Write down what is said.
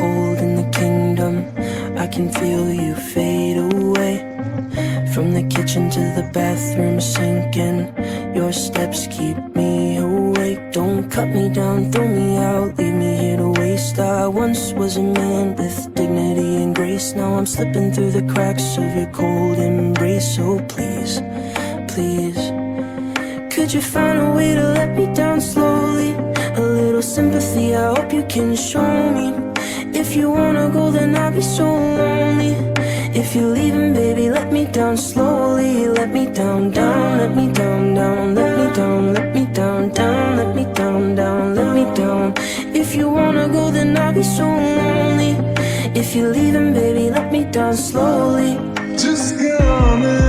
cold in the kingdom. I can feel you fade away. From the kitchen to the bathroom sinking, your steps keep me awake. Don't cut me down, throw me out, leave me here to waste. I once was a man with dignity and grace. Now I'm slipping through the cracks of your cold embrace. So please, please, could you find a way to let me down slowly? A little sympathy, I hope you can show me. If you wanna go, then I'll be so lonely. If you're leaving, baby, let me down slowly. Let me down, down, let me down, down, let me down, let me down, down, let me down, down, let me down. If you wanna go, then I'll be so lonely. If you're leaving, baby, let me down slowly. Just get on it.